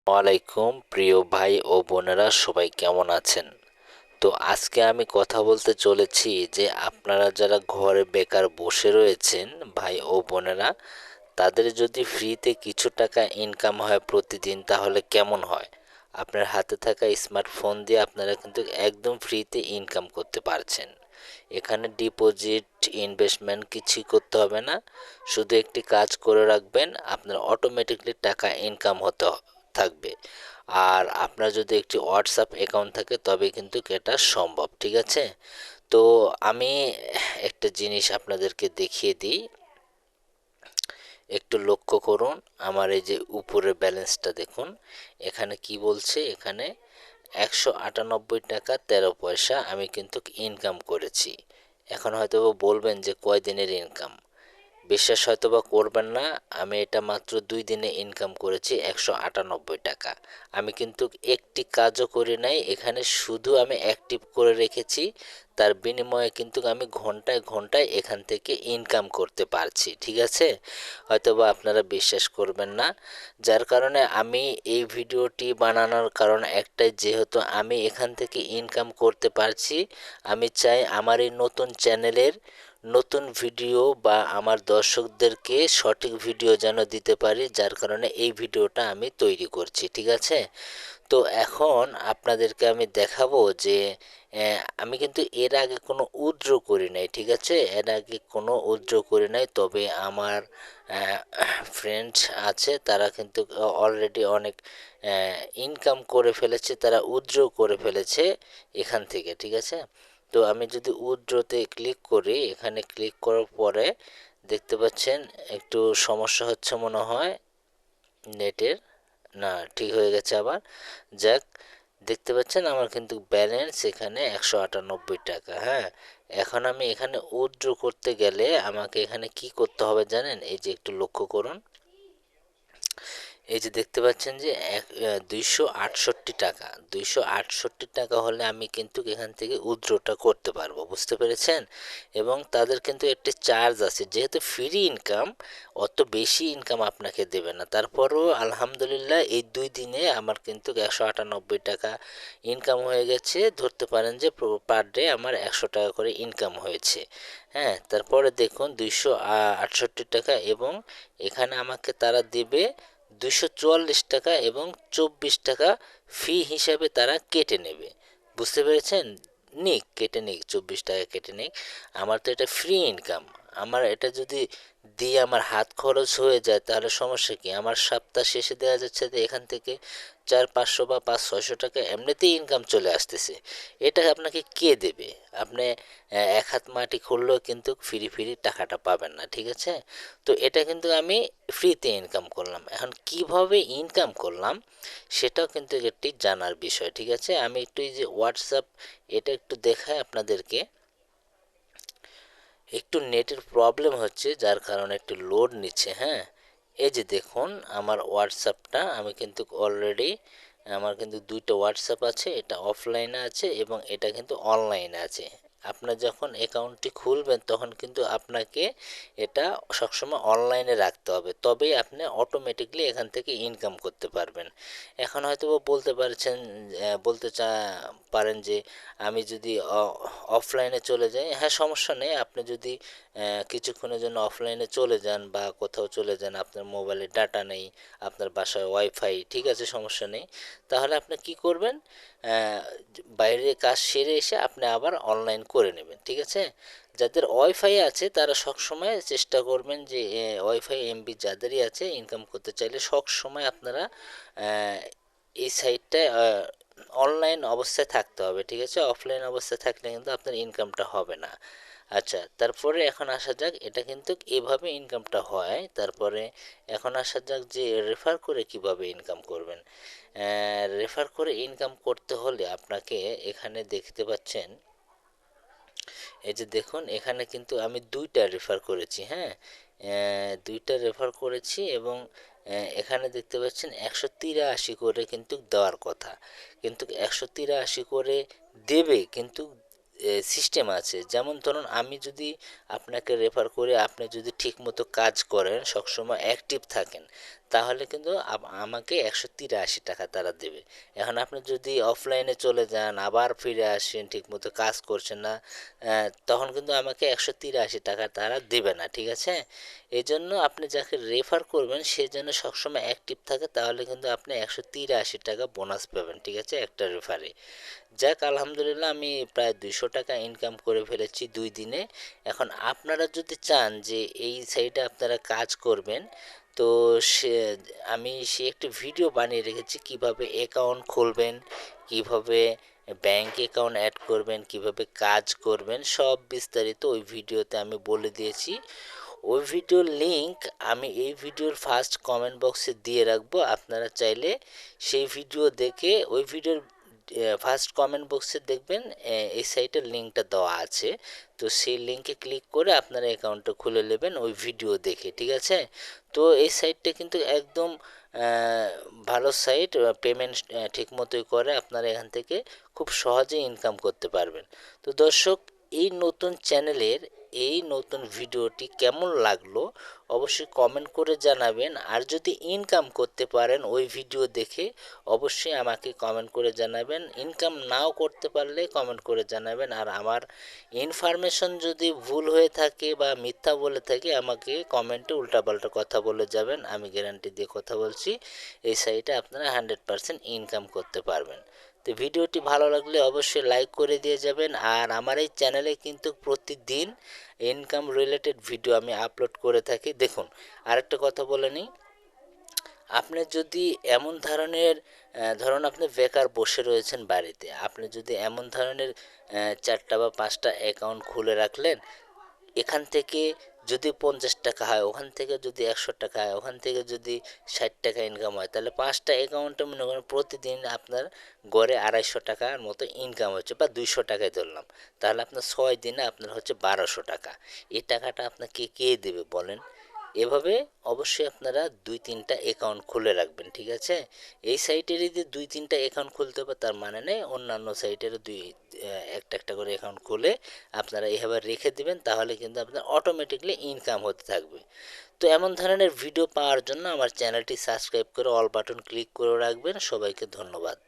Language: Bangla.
ওয়ালাইকুম প্রিয় ভাই ও বোনেরা, সবাই কেমন আছেন? তো আজকে আমি কথা বলতে চলেছি যে আপনারা যারা ঘরে বেকার বসে রয়েছেন ভাই ও বোনেরা, তাদের যদি ফ্রিতে কিছু টাকা ইনকাম হয় প্রতিদিন তাহলে কেমন হয়? আপনার হাতে থাকা স্মার্টফোন দিয়ে আপনারা কিন্তু একদম ফ্রিতে ইনকাম করতে পারছেন। এখানে ডিপোজিট ইনভেস্টমেন্ট কিছুই করতে হবে না। শুধু একটি কাজ করে রাখবেন, আপনার অটোমেটিকলি টাকা ইনকাম হতে থাকবে। আর আপনার যদি একটি হোয়াটসঅ্যাপ অ্যাকাউন্ট থাকে তবে কিন্তু এটা সম্ভব, ঠিক আছে? তো আমি একটা জিনিস আপনাদেরকে দেখিয়ে দিই, একটু লক্ষ্য করুন। আমার এই যে উপরের ব্যালেন্সটা দেখুন, এখানে কি বলছে, এখানে 198 টাকা 13 পয়সা আমি কিন্তু ইনকাম করেছি। এখন হয়তো বলবেন যে কয় দিনের ইনকাম, বিশ্বাস হয়তো বা করবেন না। আমি এটা মাত্র 2 দিনে ইনকাম করেছি 198 টাকা। আমি কিন্তু একটি কাজও করি নাই, এখানে শুধু আমি অ্যাক্টিভ করে রেখেছি। তার বিনিময়ে কিন্তু আমি ঘন্টায় ঘন্টায় এখান থেকে ইনকাম করতে পারছি, ঠিক আছে? হয়তো বা আপনারা বিশ্বাস করবেন না, যার কারণে আমি এই ভিডিওটি বানানোর কারণ একটাই, যেহেতু আমি এখান থেকে ইনকাম করতে পারছি, আমি চাই আমার এই নতুন চ্যানেলের নতুন ভিডিও বা আমার দর্শকদেরকে সঠিক ভিডিও যেন দিতে পারি, যার কারণে এই ভিডিওটা আমি তৈরি করছি, ঠিক আছে? তো এখন আপনাদেরকে আমি দেখাবো যে আমি কিন্তু এর আগে কোনো উইথড্র করি নাই, ঠিক আছে? এর আগে কোনো উইথড্র করি নাই, তবে আমার ফ্রেন্ডস আছে, তারা কিন্তু অলরেডি অনেক ইনকাম করে ফেলেছে, তারা উইথড্র করে ফেলেছে এখান থেকে, ঠিক আছে? তো আমি যদি উইথড্রতে ক্লিক করি, এখানে ক্লিক করার পরে দেখতে পাচ্ছেন একটু সমস্যা হচ্ছে মনে হয় নেটের। না, ঠিক হয়ে গেছে আবার। যাক, দেখতে পাচ্ছেন আমার কিন্তু ব্যালেন্স এখানে 198 টাকা। হ্যাঁ, এখন আমি এখানে উইথড্র করতে গেলে আমাকে এখানে কি করতে হবে জানেন? এই যে একটু লক্ষ্য করুন, এই যে দেখতে পাচ্ছেন যে 268 টাকা, 268 টাকা হলে আমি কিন্তু এখান থেকে উইথড্রটা করতে পারবো, বুঝতে পেরেছেন? এবং তাদের কিন্তু একটি চার্জ আছে, যেহেতু ফ্রি ইনকাম, অত বেশি ইনকাম আপনাকে দেবে না। তারপরও আলহামদুলিল্লাহ এই 2 দিনে আমার কিন্তু 198 টাকা ইনকাম হয়ে গেছে। ধরতে পারেন যে পার ডে আমার 100 টাকা করে ইনকাম হয়েছে। হ্যাঁ, তারপরে দেখুন 268 টাকা, এবং এখানে আমাকে তারা দেবে 244 টাকা, এবং 24 টাকা ফি হিসাবে তারা কেটে নেবে, বুঝতে পেরেছেন? নিক, কেটে নিক, 24 টাকা কেটে নিক, আমার তো এটা ফ্রি ইনকাম। আমার এটা যদি দিয়ে আমার হাত খরচ হয়ে যায় তাহলে সমস্যা কি? আমার সপ্তাহ শেষে দেওয়া যাচ্ছে যে এখান থেকে 400-500 বা 500-600 টাকা এমনিতেই ইনকাম চলে আসতেছে। এটা আপনাকে কে দেবে? আপনি এক হাত মাটি খুললেও কিন্তু ফ্রি ফ্রি টাকাটা পাবেন না, ঠিক আছে? তো এটা কিন্তু আমি ফ্রিতে ইনকাম করলাম। এখন কিভাবে ইনকাম করলাম সেটাও কিন্তু একটি জানার বিষয়, ঠিক আছে? আমি একটু এই যে হোয়াটসঅ্যাপ, এটা একটু দেখাই আপনাদেরকে। একটু নেটের প্রবলেম হচ্ছে, যার কারণে একটু লোড নিচ্ছে। হ্যাঁ, এই যে দেখুন আমার হোয়াটসঅ্যাপটা, আমি কিন্তু অলরেডি, আমার কিন্তু দুইটা হোয়াটসঅ্যাপ আছে, এটা অফলাইনে আছে এবং এটা কিন্তু অনলাইনে আছে। আপনার যখন অ্যাকাউন্টটি খুলবেন তখন কিন্তু আপনাকে এটা সবসময় অনলাইনে রাখতে হবে, তবেই আপনি অটোমেটিকলি এখান থেকে ইনকাম করতে পারবেন। এখন হয়তো বলতে পারছেন, পারেন যে আমি যদি অফলাইনে চলে যাই, হ্যাঁ সমস্যা নেই। আপনি যদি কিছুক্ষণের জন্য অফলাইনে চলে যান বা কোথাও চলে যান, আপনার মোবাইলে ডাটা নেই, আপনার বাসায় ওয়াইফাই, ঠিক আছে, সমস্যা নেই। তাহলে আপনি কি করবেন? বাইরে কাজ সেরে এসে আপনি আবার অনলাইন করে নেবেন, ঠিক আছে? যাদের ওয়াইফাই আছে তারা সবসময় চেষ্টা করবেন যে ওয়াইফাই এমবি যাদেরই আছে, ইনকাম করতে চাইলে সবসময় আপনারা এই সাইটটায় অনলাইন অবস্থায় থাকতে হবে, ঠিক আছে? অফলাইন অবস্থায় থাকলে কিন্তু আপনার ইনকামটা হবে না। আচ্ছা, তারপরে এখন আসা যাক, এটা কিন্তু এভাবে ইনকামটা হয়। তারপরে এখন আসা যাক যে রেফার করে কিভাবে ইনকাম করবেন। রেফার করে ইনকাম করতে হলে আপনাকে এখানে দেখতে পাচ্ছেন, এই যে দেখুন এখানে কিন্তু আমি দুইটা রেফার করেছি। হ্যাঁ, দুইটা রেফার করেছি, এবং এখানে দেখতে পাচ্ছেন 183 করে কিন্তু দেওয়ার কথা, কিন্তু 183 করে দেবে, কিন্তু সিস্টেম আছে। যেমন ধরুন আমি যদি আপনাকে রেফার করে, আপনি যদি ঠিকমতো কাজ করেন, সবসময় অ্যাক্টিভ থাকেন, তাহলে কিন্তু আমাকে 183 টাকা তারা দেবে। এখন আপনি যদি অফলাইনে চলে যান আবার ফিরে আসেন ঠিকমতো কাজ করছেন না, তখন কিন্তু আমাকে 183 টাকা তারা দেবে না, ঠিক আছে? এই জন্য আপনি যাকে রেফার করবেন সে যেন সবসময় অ্যাক্টিভ থাকে, তাহলে কিন্তু আপনি 183 টাকা বোনাস পাবেন, ঠিক আছে, একটা রেফারে। যাক আলহামদুলিল্লাহ আমি প্রায় 200 টাকা ইনকাম করে ফেলেছি 2 দিনে। এখন আপনারা যদি চান যে এই সাইটে আপনারা কাজ করবেন, তো সে সে একটি ভিডিও বানিয়ে রেখেছি কিভাবে অ্যাকাউন্ট খুলবেন, কিভাবে ব্যাংক অ্যাকাউন্ট অ্যাড করবেন, কিভাবে কাজ করবেন, সব বিস্তারিত ওই ভিডিওতে আমি বলে দিয়েছি। ওই ভিডিওর লিংক আমি এই ভিডিওর ফার্স্ট কমেন্ট বক্সে দিয়ে রাখবো। আপনারা চাইলে সেই ভিডিও দেখে ওই ভিডিওর ফার্স্ট কমেন্ট বক্সে দেখবেন এই সাইটের লিঙ্কটা দেওয়া আছে। তো সেই লিঙ্কে ক্লিক করে আপনারা অ্যাকাউন্টটা খুলে নেবেন ওই ভিডিও দেখে, ঠিক আছে? তো এই সাইটটা কিন্তু একদম ভালো সাইট, পেমেন্ট ঠিক মতোই করে, আপনারা এখান থেকে খুব সহজেই ইনকাম করতে পারবেন। তো দর্শক, এই নতুন চ্যানেলের এই নতুন ভিডিওটি কেমন লাগলো অবশ্যই কমেন্ট করে জানাবেন। আর যদি ইনকাম করতে পারেন ওই ভিডিও দেখে অবশ্যই আমাকে কমেন্ট করে জানাবেন। ইনকাম নাও করতে পারলে কমেন্ট করে জানাবেন। আর আমার ইনফরমেশন যদি ভুল হয়ে থাকে বা মিথ্যা বলে থাকি আমাকে কমেন্টে উল্টাপাল্টা কথা বলে যাবেন, আমি গ্যারান্টি দিয়ে কথা বলছি এই সাইটে আপনারা 100% ইনকাম করতে পারবেন। তো ভিডিওটি ভালো লাগলে অবশ্যই লাইক করে দিয়ে যাবেন। আর আমার এই চ্যানেলে কিন্তু প্রতিদিন ইনকাম রিলেটেড ভিডিও আমি আপলোড করে থাকি। দেখুন, আরেকটা কথা বলে নিই, আপনি যদি এমন ধরনের ধরুন আপনি বেকার বসে রয়েছেন বাড়িতে, আপনি যদি এমন ধরনের 4টা বা 5টা অ্যাকাউন্ট খুলে রাখলেন, এখান থেকে যদি 50 টাকা হয়, ওখান থেকে যদি 100 টাকা হয়, ওখান থেকে যদি 60 টাকা ইনকাম হয়, তাহলে 5টা অ্যাকাউন্টে মনে করেন প্রতিদিন আপনার গড়ে 250 টাকার মতো ইনকাম হচ্ছে, বা 200 টাকায় ধরলাম, তাহলে আপনার 6 দিনে আপনার হচ্ছে 1200 টাকা। এই টাকাটা আপনাকে কে দেবে বলেন? এভাবে অবশ্যই আপনারা 2-3টা অ্যাকাউন্ট খুলে রাখবেন, ঠিক আছে? এই সাইটেরই যে 2-3টা অ্যাকাউন্ট খুলতে হবে তার মানে নেই, অন্যান্য সাইটেরও একটা একটা করে অ্যাকাউন্ট খুলে আপনারা এভাবে রেখে দিবেন, তাহলে কিন্তু আপনার অটোমেটিকলি ইনকাম হতে থাকবে। তো এমন ধরনের ভিডিও পাওয়ার জন্য আমার চ্যানেলটি সাবস্ক্রাইব করে অল বাটন ক্লিক করে রাখবেন। সবাইকে ধন্যবাদ।